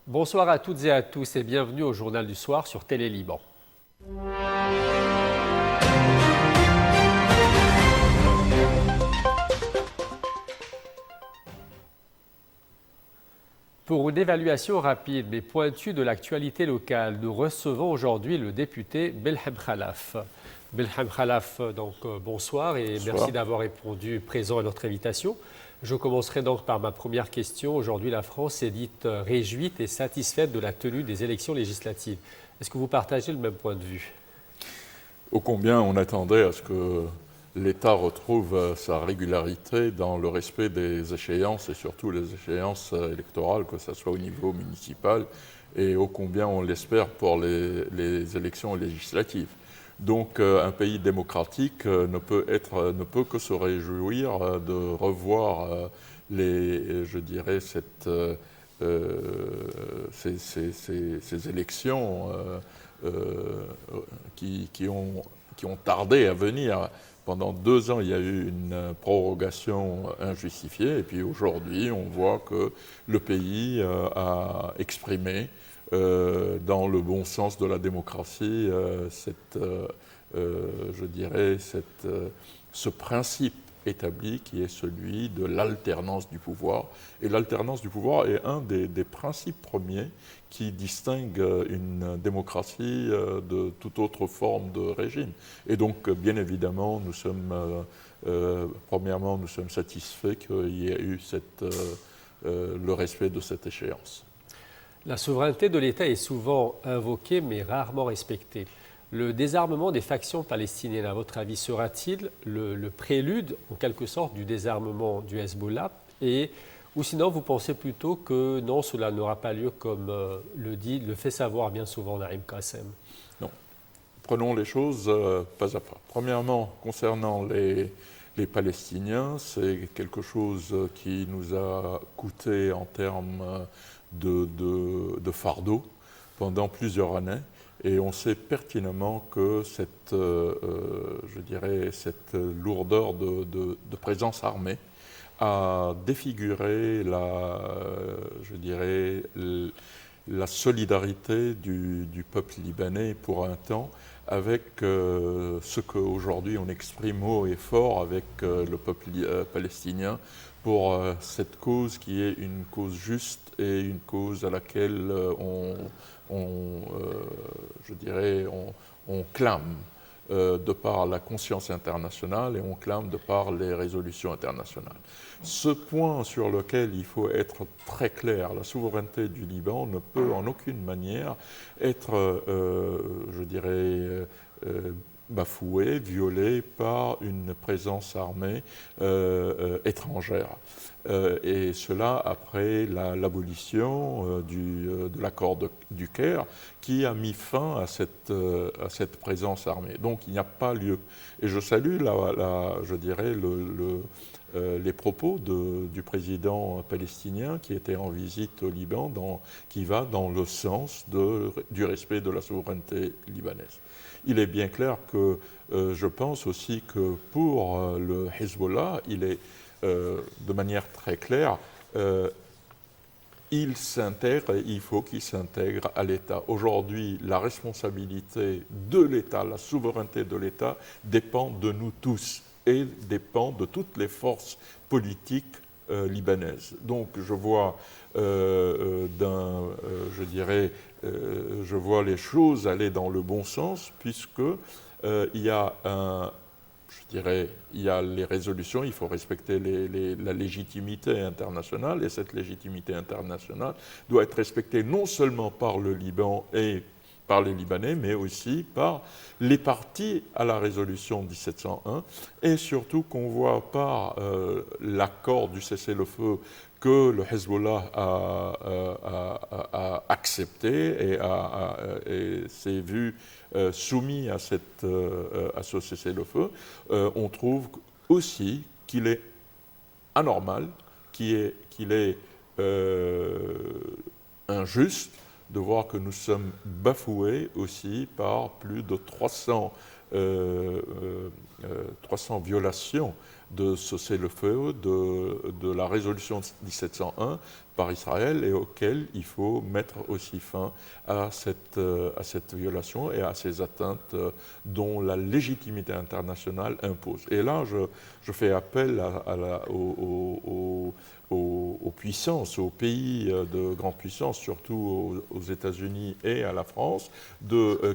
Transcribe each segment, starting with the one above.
Bonsoir à toutes et à tous et bienvenue au Journal du Soir sur Télé Liban. Pour une évaluation rapide mais pointue de l'actualité locale, nous recevons aujourd'hui le député Belhem Khalaf. Belhem Khalaf, bonsoir et Bonsoir. merci d'avoir répondu présent à notre invitation. Je commencerai donc par ma première question. Aujourd'hui, la France est dite réjouie et satisfaite de la tenue des élections législatives. Est-ce que vous partagez le même point de vue? Ô combien on attendait à ce que l'État retrouve sa régularité dans le respect des échéances et surtout les échéances électorales, que ce soit au niveau municipal, et ô combien on l'espère pour les élections législatives. Donc un pays démocratique ne peut que se réjouir de revoir ces élections qui ont tardé à venir. Pendant 2 ans, il y a eu une prorogation injustifiée, et puis aujourd'hui, on voit que le pays a exprimé, dans le bon sens de la démocratie, ce principe établi qui est celui de l'alternance du pouvoir. Et l'alternance du pouvoir est un des principes premiers qui distingue une démocratie de toute autre forme de régime. Et donc, bien évidemment, premièrement, nous sommes satisfaits qu'il y ait eu le respect de cette échéance. La souveraineté de l'État est souvent invoquée mais rarement respectée. Le désarmement des factions palestiniennes, à votre avis, sera-t-il le prélude, en quelque sorte, du désarmement du Hezbollah ou sinon, vous pensez plutôt que non, cela n'aura pas lieu comme le fait savoir bien souvent Naïm Qassem? Non. Prenons les choses pas à pas. Premièrement, concernant les Palestiniens, c'est quelque chose qui nous a coûté en termes de fardeau pendant plusieurs années. Et on sait pertinemment que cette lourdeur de présence armée a défiguré la solidarité du peuple libanais pour un temps avec ce qu'aujourd'hui on exprime haut et fort avec le peuple palestinien pour cette cause qui est une cause juste et une cause à laquelle on clame de par la conscience internationale et on clame de par les résolutions internationales. Ce point sur lequel il faut être très clair, la souveraineté du Liban ne peut en aucune manière être, bafouée, violée par une présence armée étrangère. Et cela après l'abolition de l'accord du Caire qui a mis fin à cette présence armée. Donc il n'y a pas lieu. Et je salue les propos du président palestinien qui était en visite au Liban, qui va dans le sens du respect de la souveraineté libanaise. Il est bien clair que je pense aussi que pour le Hezbollah, il est de manière très claire, il faut qu'il s'intègre à l'État. Aujourd'hui, la responsabilité de l'État, la souveraineté de l'État dépend de nous tous et dépend de toutes les forces politiques libanaises. Donc je vois, je vois les choses aller dans le bon sens puisque il y a il y a les résolutions, il faut respecter la légitimité internationale, et cette légitimité internationale doit être respectée non seulement par le Liban et par les Libanais, mais aussi par les parties à la résolution 1701, et surtout qu'on voit par l'accord du cessez-le-feu que le Hezbollah a accepté et s'est vu soumis à ce cessez-le-feu, on trouve aussi qu'il est anormal, qu'il est injuste de voir que nous sommes bafoués aussi par plus de 300 violations de ce cessez-le-feu, de la résolution 1701 par Israël et auquel il faut mettre aussi fin à cette violation et à ces atteintes dont la légitimité internationale impose. Et là, je fais appel aux puissances, aux pays de grande puissance, surtout aux États-Unis et à la France,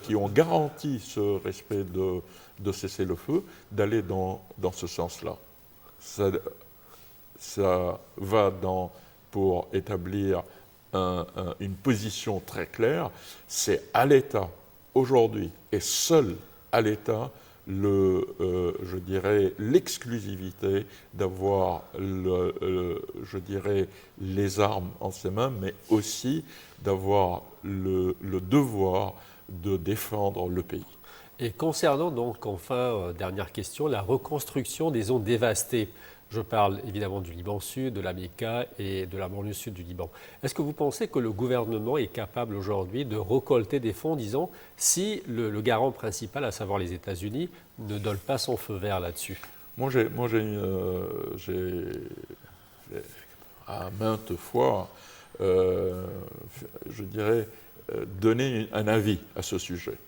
qui ont garanti ce respect de cessez-le-feu, d'aller dans ce sens-là. Ça va pour établir une position très claire. C'est à l'État, aujourd'hui, et seul à l'État, je dirais, l'exclusivité d'avoir, je dirais, les armes en ses mains, mais aussi d'avoir le devoir de défendre le pays. Et concernant donc, enfin, dernière question, la reconstruction des zones dévastées. Je parle évidemment du Liban Sud, de la Mecca et de la banlieue sud du Liban. Est-ce que vous pensez que le gouvernement est capable aujourd'hui de récolter des fonds, disons, si le garant principal, à savoir les États-Unis, ne donne pas son feu vert là-dessus? Moi, j'ai à maintes fois, je dirais, donné un avis à ce sujet.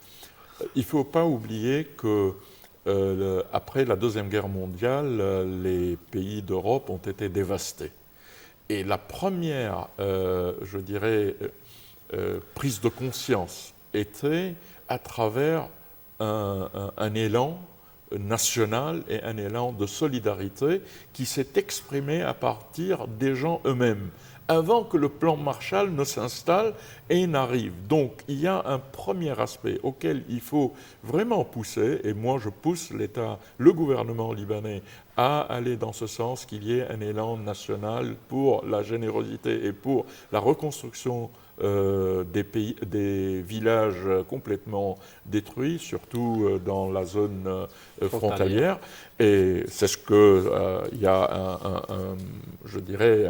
Il ne faut pas oublier que après la Deuxième Guerre mondiale, les pays d'Europe ont été dévastés. Et la première, je dirais, prise de conscience était à travers un élan national et un élan de solidarité qui s'est exprimé à partir des gens eux-mêmes, avant que le plan Marshall ne s'installe et n'arrive. Donc il y a un premier aspect auquel il faut vraiment pousser, et moi je pousse l'État, le gouvernement libanais à aller dans ce sens, qu'il y ait un élan national pour la générosité et pour la reconstruction des villages complètement détruits, surtout dans la zone frontalière. Et c'est ce que il y a je dirais,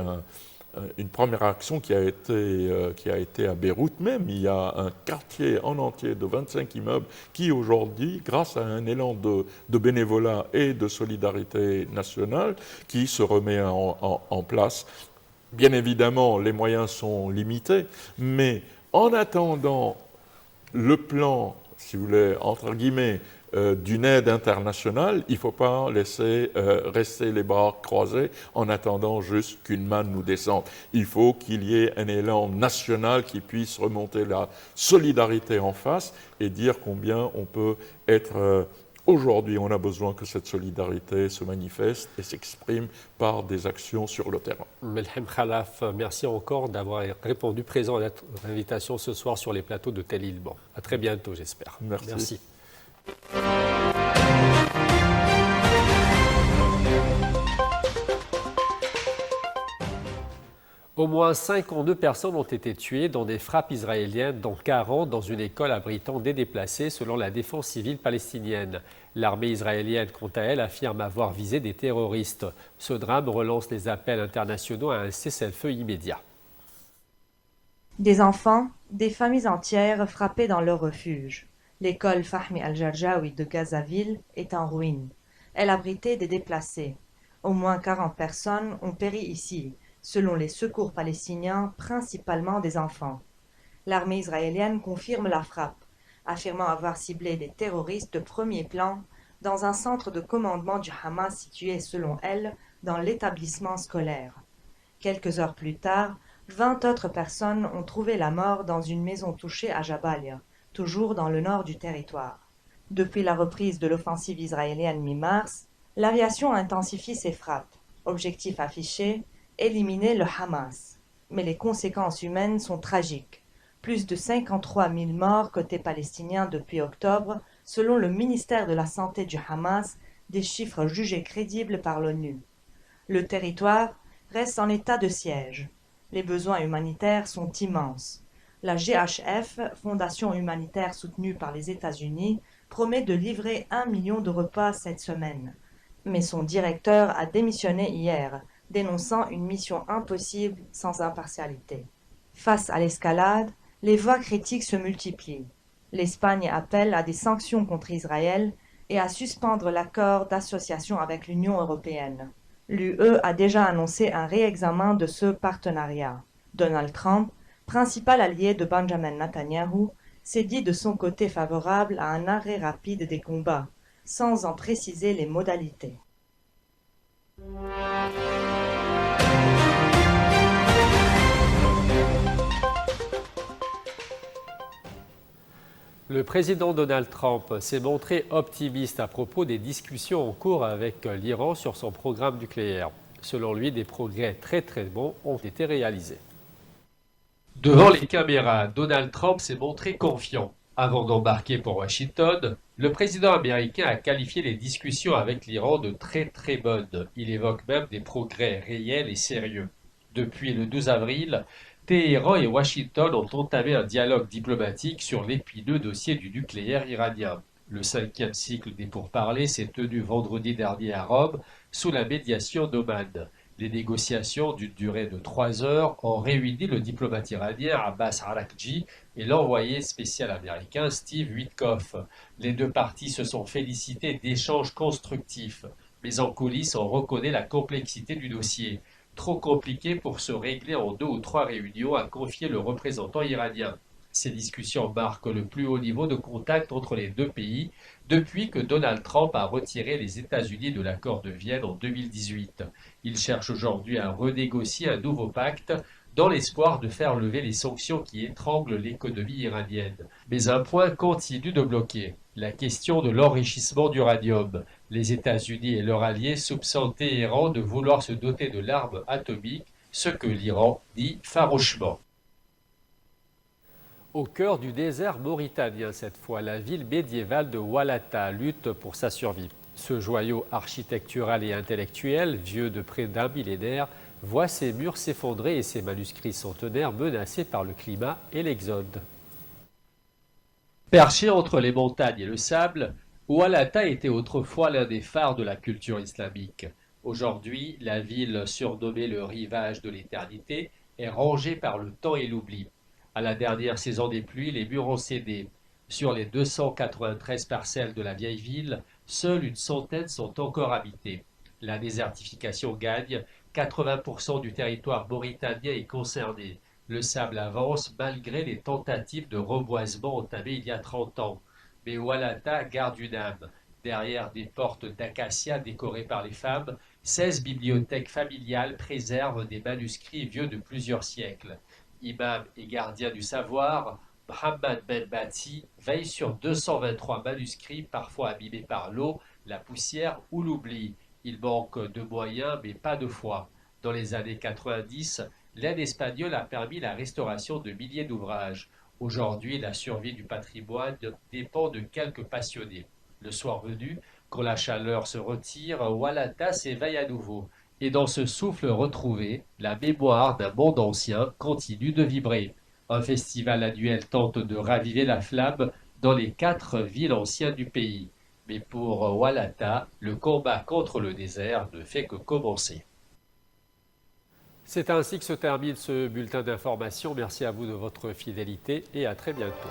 une première action qui a été à Beyrouth même. Il y a un quartier en entier de 25 immeubles qui aujourd'hui, grâce à un élan de bénévolat et de solidarité nationale, qui se remet en place. Bien évidemment, les moyens sont limités, mais en attendant le plan, si vous voulez, entre guillemets, d'une aide internationale, il ne faut pas laisser rester les bras croisés en attendant juste qu'une manne nous descende. Il faut qu'il y ait un élan national qui puisse remonter la solidarité en face et dire combien on peut être... Aujourd'hui, on a besoin que cette solidarité se manifeste et s'exprime par des actions sur le terrain. Melhem Khalaf, merci encore d'avoir répondu présent à notre invitation ce soir sur les plateaux de Tel Liban. À très bientôt, j'espère. Merci. Au moins 52 personnes ont été tuées dans des frappes israéliennes, dont 40 dans une école abritant des déplacés, selon la défense civile palestinienne. L'armée israélienne, quant à elle, affirme avoir visé des terroristes. Ce drame relance les appels internationaux à un cessez-le-feu immédiat. Des enfants, des familles entières frappées dans leur refuge. L'école Fahmi al-Jarjawi de Gazaville est en ruine. Elle abritait des déplacés. Au moins 40 personnes ont péri ici, selon les secours palestiniens, principalement des enfants. L'armée israélienne confirme la frappe, affirmant avoir ciblé des terroristes de premier plan dans un centre de commandement du Hamas situé, selon elle, dans l'établissement scolaire. Quelques heures plus tard, 20 autres personnes ont trouvé la mort dans une maison touchée à Jabalia, toujours dans le nord du territoire. Depuis la reprise de l'offensive israélienne mi-mars, l'aviation intensifie ses frappes. Objectif affiché, éliminer le Hamas. Mais les conséquences humaines sont tragiques. Plus de 53 000 morts côté palestinien depuis octobre, selon le ministère de la Santé du Hamas, des chiffres jugés crédibles par l'ONU. Le territoire reste en état de siège. Les besoins humanitaires sont immenses. La GHF, fondation humanitaire soutenue par les États-Unis, promet de livrer 1 million de repas cette semaine. Mais son directeur a démissionné hier, dénonçant une mission impossible sans impartialité. Face à l'escalade, les voix critiques se multiplient. L'Espagne appelle à des sanctions contre Israël et à suspendre l'accord d'association avec l'Union européenne. L'UE a déjà annoncé un réexamen de ce partenariat. Donald Trump, principal allié de Benjamin Netanyahu, s'est dit de son côté favorable à un arrêt rapide des combats, sans en préciser les modalités. Le président Donald Trump s'est montré optimiste à propos des discussions en cours avec l'Iran sur son programme nucléaire. Selon lui, des progrès très bons ont été réalisés. Devant les caméras, Donald Trump s'est montré confiant. Avant d'embarquer pour Washington, le président américain a qualifié les discussions avec l'Iran de très bonnes. Il évoque même des progrès réels et sérieux. Depuis le 12 avril, Téhéran et Washington ont entamé un dialogue diplomatique sur l'épineux dossier du nucléaire iranien. Le 5e cycle des pourparlers s'est tenu vendredi dernier à Rome sous la médiation d'Oman. Les négociations d'une durée de 3 heures ont réuni le diplomate iranien Abbas Araghchi et l'envoyé spécial américain Steve Witkoff. Les deux parties se sont félicitées d'échanges constructifs, mais en coulisses on reconnaît la complexité du dossier. Trop compliqué pour se régler en 2 ou 3 réunions, a confié le représentant iranien. Ces discussions marquent le plus haut niveau de contact entre les deux pays depuis que Donald Trump a retiré les États-Unis de l'accord de Vienne en 2018. Il cherche aujourd'hui à renégocier un nouveau pacte dans l'espoir de faire lever les sanctions qui étranglent l'économie iranienne. Mais un point continue de bloquer, la question de l'enrichissement d'uranium. Les États-Unis et leurs alliés soupçonnent Téhéran de vouloir se doter de l'arme atomique, ce que l'Iran nie farouchement. Au cœur du désert mauritanien cette fois, la ville médiévale de Walata lutte pour sa survie. Ce joyau architectural et intellectuel, vieux de près d'un millénaire, voit ses murs s'effondrer et ses manuscrits centenaires menacés par le climat et l'exode. Perché entre les montagnes et le sable, Walata était autrefois l'un des phares de la culture islamique. Aujourd'hui, la ville, surnommée le rivage de l'éternité, est rongée par le temps et l'oubli. À la dernière saison des pluies, les murs ont cédé. Sur les 293 parcelles de la vieille ville, seules une centaine sont encore habitées. La désertification gagne, 80% du territoire mauritanien est concerné. Le sable avance malgré les tentatives de reboisement entamées il y a 30 ans. Mais Walata garde une âme. Derrière des portes d'acacia décorées par les femmes, 16 bibliothèques familiales préservent des manuscrits vieux de plusieurs siècles. Imam et gardien du savoir, Mohammed Ben Bati veille sur 223 manuscrits parfois abîmés par l'eau, la poussière ou l'oubli. Il manque de moyens mais pas de foi. Dans les années 90, l'aide espagnole a permis la restauration de milliers d'ouvrages. Aujourd'hui, la survie du patrimoine dépend de quelques passionnés. Le soir venu, quand la chaleur se retire, Walata s'éveille à nouveau. Et dans ce souffle retrouvé, la mémoire d'un monde ancien continue de vibrer. Un festival annuel tente de raviver la flamme dans les 4 villes anciennes du pays. Mais pour Walata, le combat contre le désert ne fait que commencer. C'est ainsi que se termine ce bulletin d'information. Merci à vous de votre fidélité et à très bientôt.